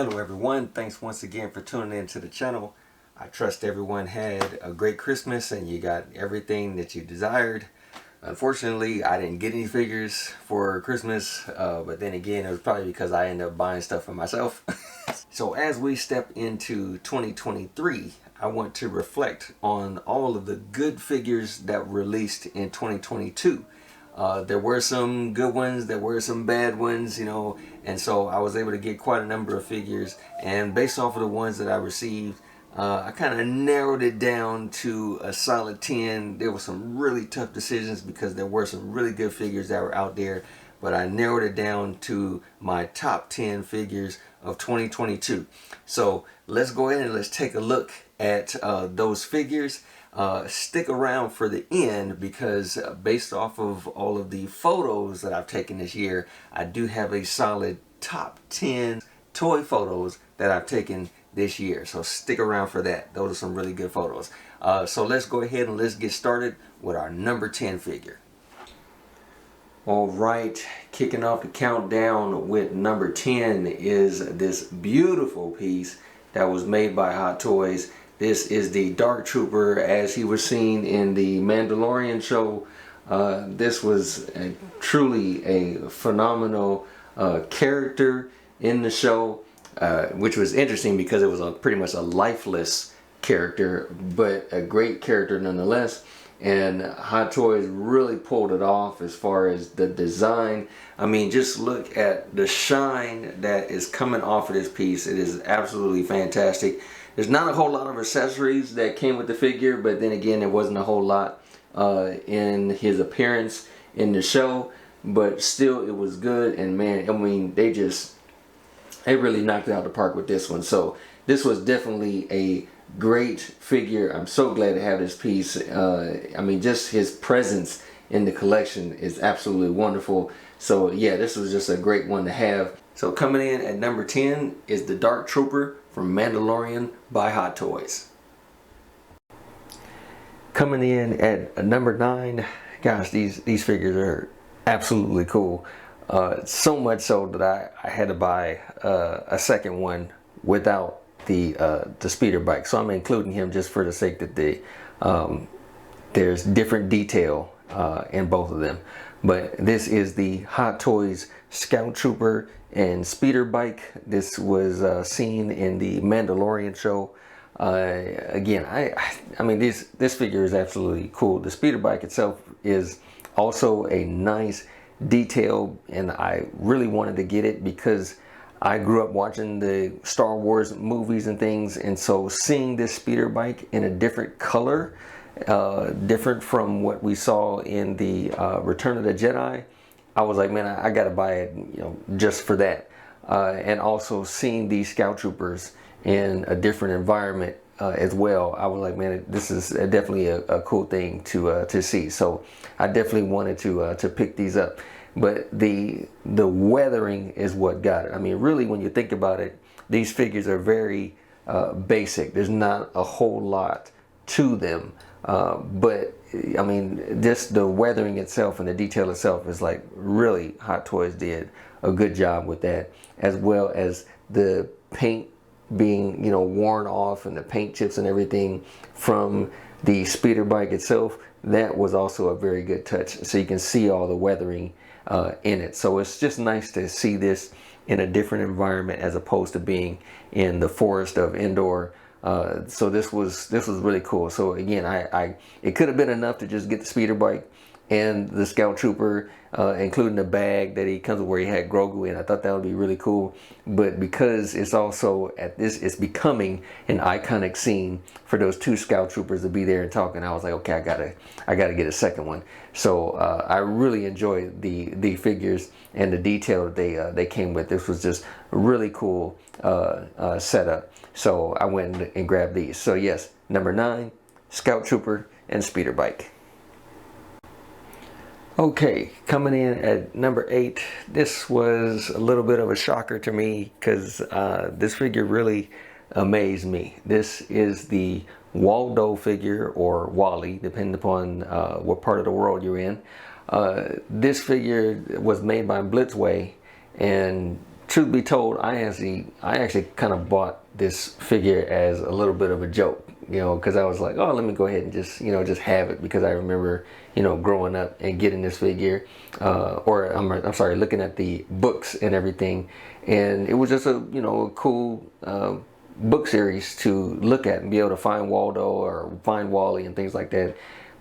Hello everyone, thanks once again for tuning in to the channel. I trust everyone had a great Christmas and you got everything that you desired. Unfortunately, I didn't get any figures for Christmas, but then again, it was probably because I ended up buying stuff for myself. So as we step into 2023, I want to reflect on all of the good figures that were released in 2022. There were some good ones, there were some bad ones, and so I was able to get quite a number of figures, and based off of the ones that I received, I kind of narrowed it down to a solid 10. There were some really tough decisions because there were some really good figures that were out there, but I narrowed it down to my top 10 figures of 2022. So let's go ahead and let's take a look at those figures. Stick around for the end because based off of all of the photos that I've taken this year, I do have a solid top 10 toy photos that I've taken this year. So stick around for that. Those are some really good photos. So let's go ahead and let's get started with our number 10 figure. All right, kicking off the countdown with number 10 is this beautiful piece that was made by Hot Toys. This is the Dark Trooper as he was seen in the Mandalorian show. This was truly a phenomenal character in the show, which was interesting because it was pretty much a lifeless character, but a great character nonetheless. And Hot Toys really pulled it off as far as the design. I mean, just look at the shine that is coming off of this piece. It is absolutely fantastic. There's not a whole lot of accessories that came with the figure, but then again, there wasn't a whole lot in his appearance in the show, but still it was good. And man, I mean, they really knocked it out of the park with this one. So this was definitely a great figure. I'm so glad to have this piece. I mean, just his presence in the collection is absolutely wonderful. So yeah, this was just a great one to have. So coming in at number 10 is the Dark Trooper from Mandalorian by Hot Toys. Coming in at number 9, gosh, these figures are absolutely cool. So much so that I had to buy a second one without the speeder bike. So I'm including him just for the sake that there's different detail in both of them. But this is the Hot Toys Scout Trooper and speeder bike. This was seen in the Mandalorian show. Again, I mean, this figure is absolutely cool. The speeder bike itself is also a nice detail, and I really wanted to get it because I grew up watching the Star Wars movies and things, and so seeing this speeder bike in a different color, different from what we saw in the Return of the Jedi, I was like, man, I gotta buy it, just for that. And also seeing these Scout Troopers in a different environment as well, I was like, man, this is definitely a cool thing to see. So I definitely wanted to pick these up. But the weathering is what got it. I mean, really, when you think about it, these figures are very basic. There's not a whole lot to them. But I mean, just the weathering itself and the detail itself is like really Hot Toys did a good job with that, as well as the paint being worn off and the paint chips and everything from the speeder bike itself. That was also a very good touch. So you can see all the weathering in it. So it's just nice to see this in a different environment as opposed to being in the forest of Endor. So this was really cool. So again, it could have been enough to just get the speeder bike and the Scout Trooper, including the bag that he comes with where he had Grogu in. I thought that would be really cool. But because it's also it's becoming an iconic scene for those two Scout Troopers to be there and talking, I was like, okay, I gotta get a second one. So I really enjoyed the figures and the detail that they came with. This was just a really cool setup. So I went and grabbed these. So yes, number 9, Scout Trooper and speeder bike. Okay, coming in at number 8, this was a little bit of a shocker to me because this figure really amazed me. This is the Waldo figure, or Wally, depending upon what part of the world you're in. This figure was made by Blitzway, and truth be told, I actually kind of bought this figure as a little bit of a joke, because I was like, oh, let me go ahead and just, just have it, because I remember, growing up and getting this figure, or I'm sorry, looking at the books and everything, and it was just a cool book series to look at and be able to find Waldo or find Wally and things like that.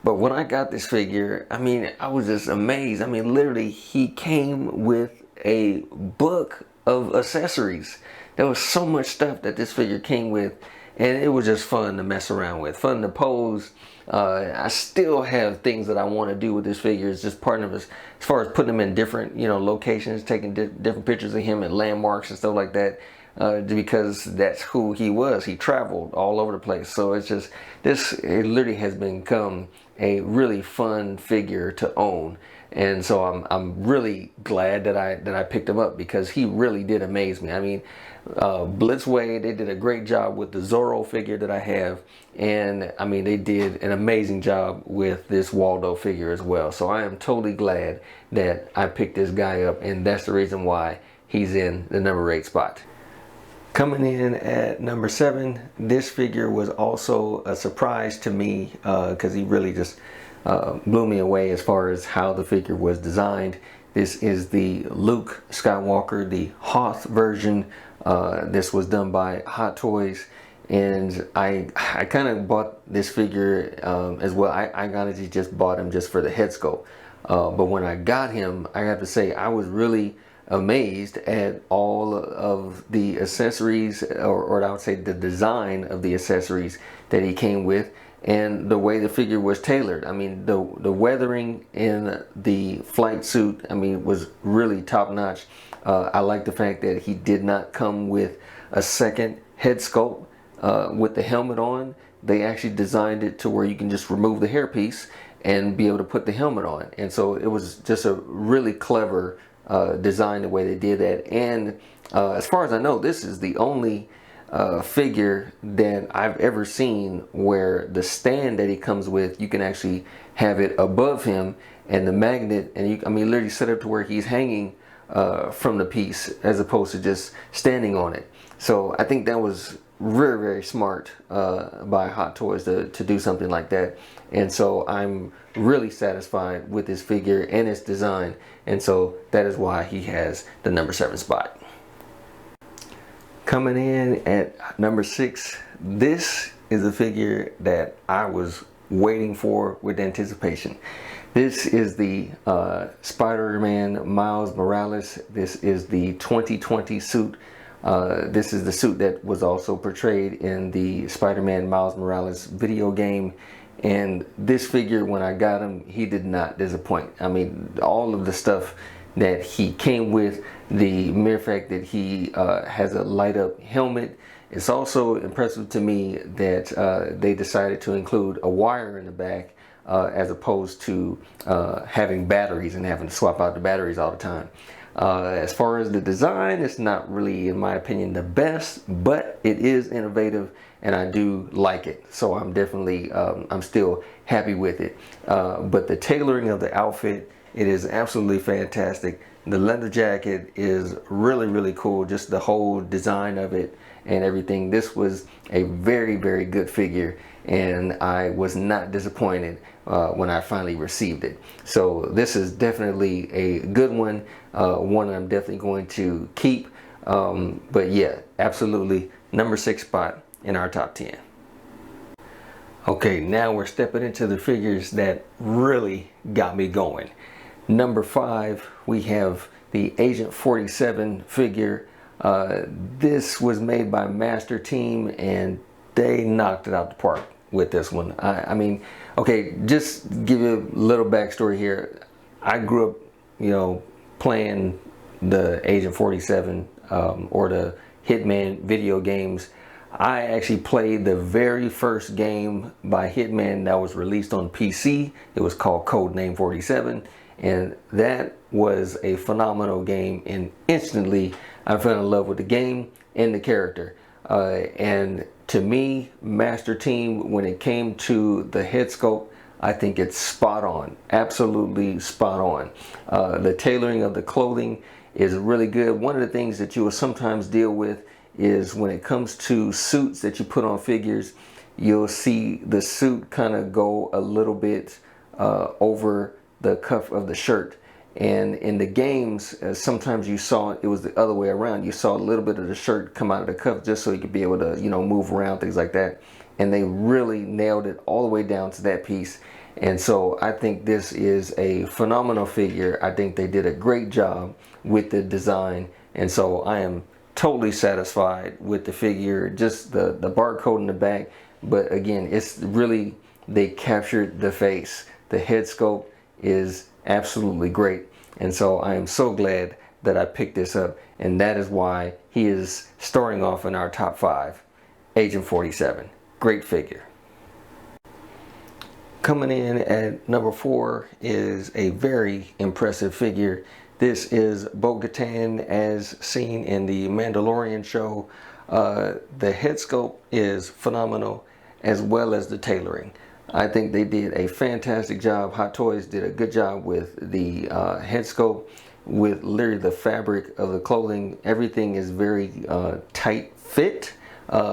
But when I got this figure, I mean, I was just amazed. I mean, literally, he came with a book of accessories. There was so much stuff that this figure came with, and it was just fun to mess around with, fun to pose. I still have things that I want to do with this figure. It's just part of us, as far as putting him in different, locations, taking different pictures of him at landmarks and stuff like that. Because that's who he was. He traveled all over the place. So it's just, it literally has become a really fun figure to own. And so I'm really glad that I picked him up, because he really did amaze me. I mean, Blitzway, they did a great job with the Zorro figure that I have, and I mean, they did an amazing job with this Waldo figure as well. So I am totally glad that I picked this guy up, and that's the reason why he's in the number 8 spot. Coming in at number 7, this figure was also a surprise to me, because he really just blew me away as far as how the figure was designed. This is the Luke Skywalker, the Hoth version. This was done by Hot Toys, and I kind of bought this figure as well. I honestly just bought him just for the head sculpt, but when I got him, I have to say I was really amazed at all of the accessories, or I would say the design of the accessories that he came with, and the way the figure was tailored. I mean, the weathering in the flight suit, I mean, was really top notch. I like the fact that he did not come with a second head sculpt with the helmet on. They actually designed it to where you can just remove the hairpiece and be able to put the helmet on. And so it was just a really clever design, the way they did that. And as far as I know, this is the only figure that I've ever seen where the stand that he comes with, you can actually have it above him, and the magnet, and you, I mean, literally set up to where he's hanging from the piece as opposed to just standing on it. So I think that was very, very smart by Hot Toys to do something like that. And so I'm really satisfied with this figure and its design, and so that is why he has the number 7 spot. Coming in at number 6, this is a figure that I was waiting for with anticipation. This is the Spider-Man Miles Morales. This is the 2020 suit. This is the suit that was also portrayed in the Spider-Man Miles Morales video game. And this figure, when I got him, he did not disappoint. I mean, all of the stuff that he came with, the mere fact that he has a light up helmet. It's also impressive to me that they decided to include a wire in the back as opposed to having batteries and having to swap out the batteries all the time. As far as the design, it's not really, in my opinion, the best, but it is innovative and I do like it. So I'm definitely, I'm still happy with it. But the tailoring of the outfit, it is absolutely fantastic. The leather jacket is really, really cool. Just the whole design of it and everything. This was a very, very good figure, and I was not disappointed when I finally received it. So this is definitely a good one, one I'm definitely going to keep. But yeah, absolutely number 6 spot in our top 10. Okay, now we're stepping into the figures that really got me going. Number 5, we have the Agent 47 figure. This was made by Master Team, and they knocked it out the park with this one. I mean, okay, just give you a little backstory here. I grew up, you know, playing the Agent 47 or the Hitman video games. I actually played the very first game by Hitman that was released on PC. It was called Codename 47, and that was a phenomenal game, and instantly I fell in love with the game and the character. And to me, Master Team, when it came to the head sculpt, I think it's spot on, absolutely spot on. The tailoring of the clothing is really good. One of the things that you will sometimes deal with is when it comes to suits that you put on figures, you'll see the suit kind of go a little bit over the cuff of the shirt. And in the games, sometimes you saw it was the other way around. You saw a little bit of the shirt come out of the cuff just so you could be able to, you know, move around, things like that. And they really nailed it all the way down to that piece. And so I think this is a phenomenal figure. I think they did a great job with the design. And so I am totally satisfied with the figure, just the barcode in the back. But again, it's really, they captured the face. The head sculpt is absolutely great. And so I am so glad that I picked this up. And that is why he is starting off in our top 5, Agent 47. Great figure. Coming in at number 4 is a very impressive figure. This is Bo-Katan as seen in the Mandalorian show. The head sculpt is phenomenal, as well as the tailoring. I think they did a fantastic job. Hot Toys did a good job with the head sculpt, with literally the fabric of the clothing. Everything is very tight fit,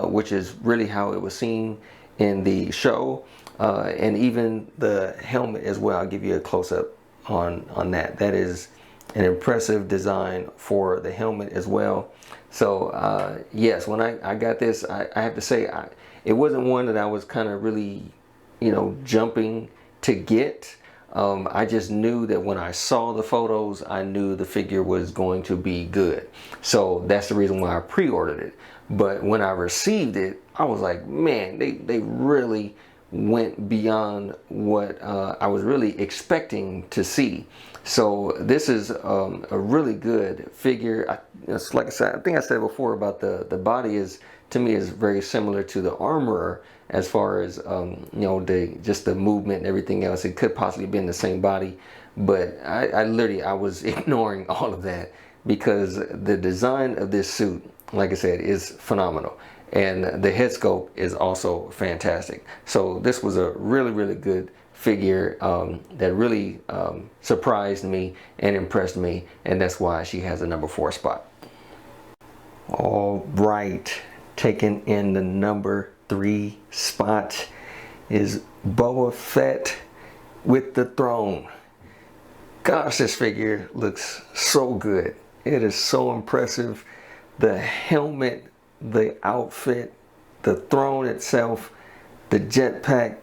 which is really how it was seen in the show. And even the helmet as well. I'll give you a close-up on that. That is an impressive design for the helmet as well. So yes, when I got this, I have to say, it wasn't one that I was kind of really, you know, jumping to get. I just knew that when I saw the photos, I knew the figure was going to be good. So that's the reason why I pre-ordered it. But when I received it, I was like, man, they really went beyond what I was really expecting to see. So this is a really good figure. It's like I said, I think I said before about the body is, to me, is very similar to the Armorer as far as you know, just the movement and everything else. It could possibly be in the same body, but I was ignoring all of that because the design of this suit, like I said, is phenomenal. And the head sculpt is also fantastic. So this was a really, really good figure that really surprised me and impressed me. And that's why she has a number 4 spot. All right, taking in the number 3 spot is Boba Fett with the throne. Gosh, this figure looks so good. It is so impressive. The helmet, the outfit, the throne itself, the jetpack,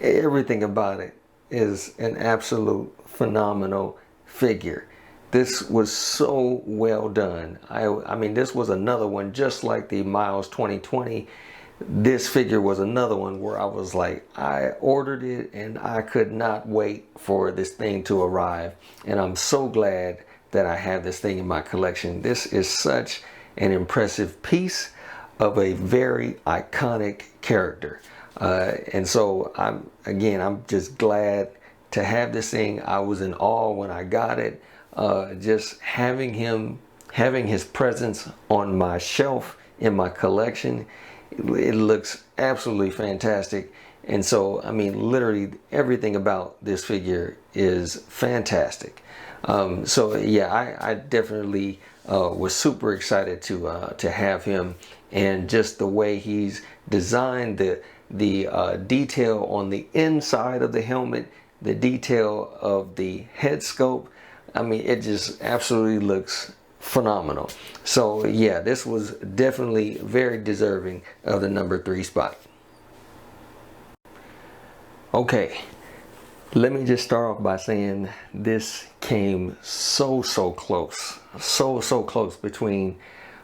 everything about it is an absolute phenomenal figure. This was so well done. I mean, this was another one, just like the Miles 2020. This figure was another one where I was like, I ordered it and I could not wait for this thing to arrive. And I'm so glad that I have this thing in my collection. This is such an impressive piece of a very iconic character. And so I'm just glad to have this thing. I was in awe when I got it. Just having his presence on my shelf in my collection, it looks absolutely fantastic. And so, I mean, literally everything about this figure is fantastic. So yeah, I definitely was super excited to have him, and just the way he's designed the detail on the inside of the helmet, the detail of the head sculpt. I mean, it just absolutely looks phenomenal. So yeah, this was definitely very deserving of the number 3 spot. Okay, let me just start off by saying this came so close, so close between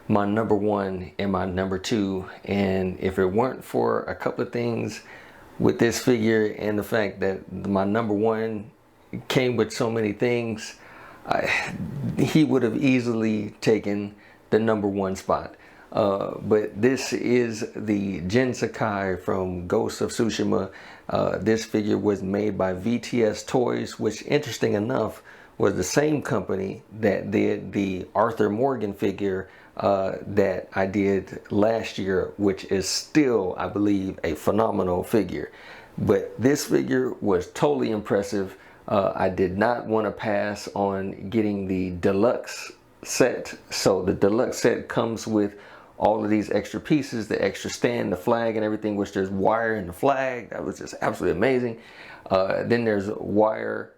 my number 1 and my number 2. And if it weren't for a couple of things with this figure and the fact that my number 1 came with so many things, he would have easily taken the number 1 spot. But this is the Jin Sakai from Ghost of Tsushima. This figure was made by VTS Toys, which, interesting enough, was the same company that did the Arthur Morgan figure that I did last year, which is still, I believe, a phenomenal figure. But this figure was totally impressive. I did not want to pass on getting the deluxe set. So the deluxe set comes with all of these extra pieces, the extra stand, the flag and everything, which there's wire in the flag. That was just absolutely amazing. Then there's wire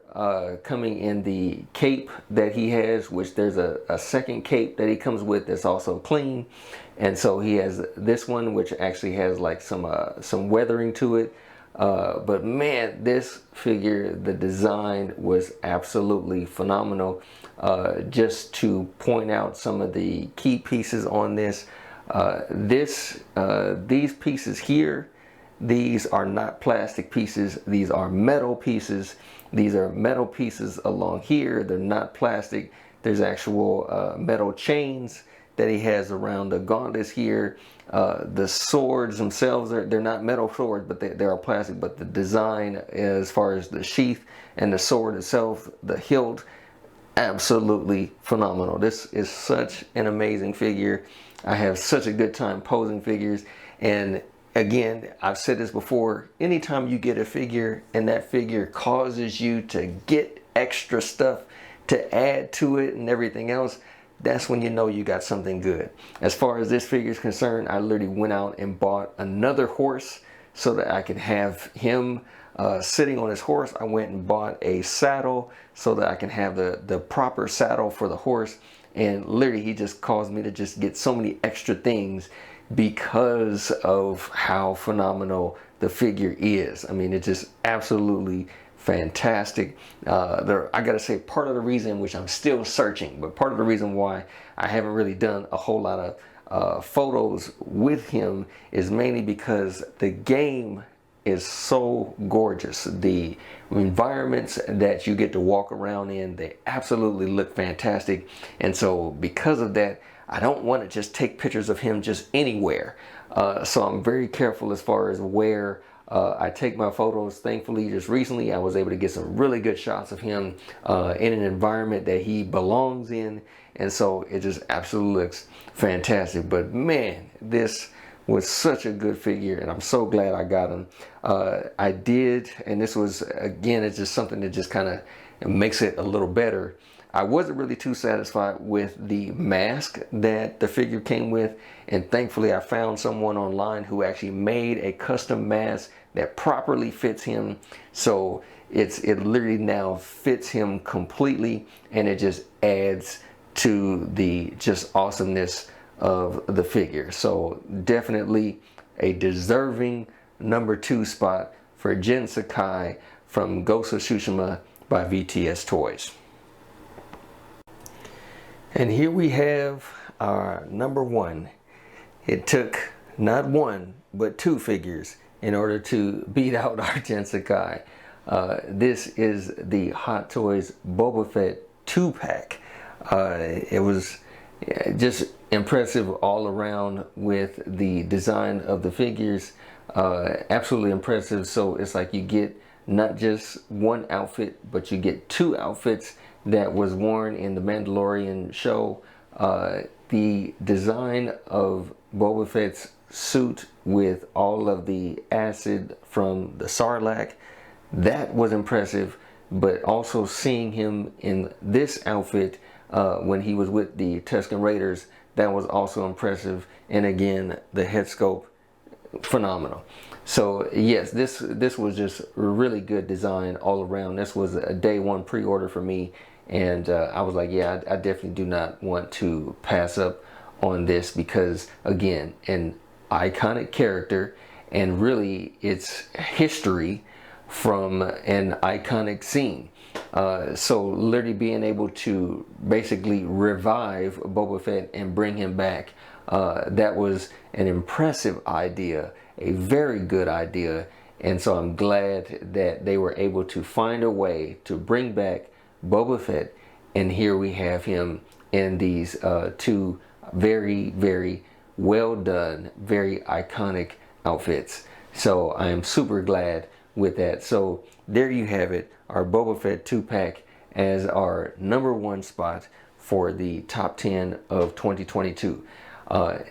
coming in the cape that he has, which there's a second cape that he comes with that's also clean. And so he has this one, which actually has like some weathering to it. But man, this figure, the design was absolutely phenomenal. Just to point out some of the key pieces on this, these pieces here, these are not plastic pieces, these are metal pieces. These are metal pieces along here, they're not plastic. There's actual metal chains that he has around the gauntlets here. The swords themselves, they're not metal swords, but they are plastic. But the design, as far as the sheath and the sword itself, the hilt, absolutely phenomenal. This is such an amazing figure. I have such a good time posing figures. And again, I've said this before, anytime you get a figure and that figure causes you to get extra stuff to add to it and everything else, that's when you know you got something good. As far as this figure is concerned, I literally went out and bought another horse so that I could have him sitting on his horse. I went and bought a saddle so that I can have the proper saddle for the horse. And literally he just caused me to just get so many extra things because of how phenomenal the figure is. I mean, it's just absolutely fantastic. I gotta say, part of the reason, which I'm still searching, but part of the reason why I haven't really done a whole lot of photos with him is mainly because the game is so gorgeous. The environments that you get to walk around in, they absolutely look fantastic. And so because of that, I don't want to just take pictures of him just anywhere. So I'm very careful as far as where I take my photos. Thankfully, just recently, I was able to get some really good shots of him in an environment that he belongs in. And so it just absolutely looks fantastic. But man, this was such a good figure, and I'm so glad I got him. I did, and this was, again, it's just something that just kind of makes it a little better. I wasn't really too satisfied with the mask that the figure came with, and thankfully I found someone online who actually made a custom mask that properly fits him. So it literally now fits him completely, and it just adds to the just awesomeness of the figure. So definitely a deserving #2 spot for Jin Sakai from Ghost of Tsushima by VTS Toys. And here we have our #1. It took not one, but 2 figures in order to beat out our Jin Sakai. This is the Hot Toys Boba Fett 2-pack. It was just impressive all around with the design of the figures. Absolutely impressive. So it's like you get not just one outfit, but you get 2 outfits that was worn in the Mandalorian show. The design of Boba Fett's suit with all of the acid from the Sarlacc, that was impressive. But also seeing him in this outfit when he was with the Tusken Raiders, that was also impressive. And again, the head sculpt, phenomenal. So yes, this was just really good design all around. This was a day 1 pre-order for me, and I was like, yeah, I definitely do not want to pass up on this, because again, an iconic character, and really it's history from an iconic scene. So literally being able to basically revive Boba Fett and bring him back, that was an impressive idea, a very good idea. And so I'm glad that they were able to find a way to bring back Boba Fett, and here we have him in these 2 very, very well done, very iconic outfits. So I am super glad with that. So there you have it, our Boba Fett 2-pack as our #1 spot for the top 10 of 2022.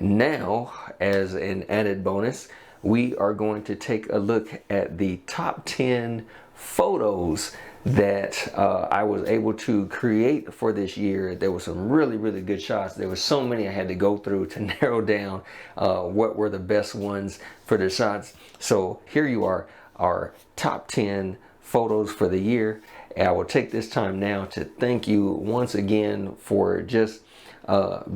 Now, as an added bonus, we are going to take a look at the top 10 photos that I was able to create for this year. There were some really good shots. There were so many I had to go through to narrow down what were the best ones for the shots. So here you are, our top 10 photos for the year. And I will take this time now to thank you once again for just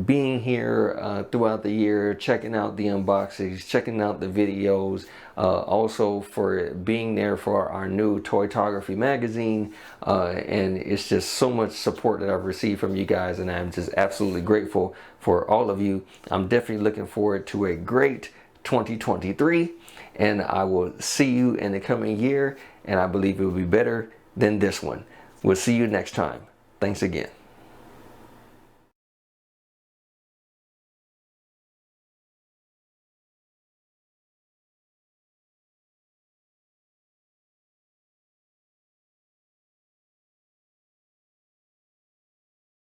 being here throughout the year, checking out the unboxings, checking out the videos, also for being there for our new Toytography magazine, and it's just so much support that I've received from you guys, and I'm just absolutely grateful for all of you. I'm definitely looking forward to a great 2023, and I will see you in the coming year, and I believe it will be better than this one. We'll see you next time. Thanks again.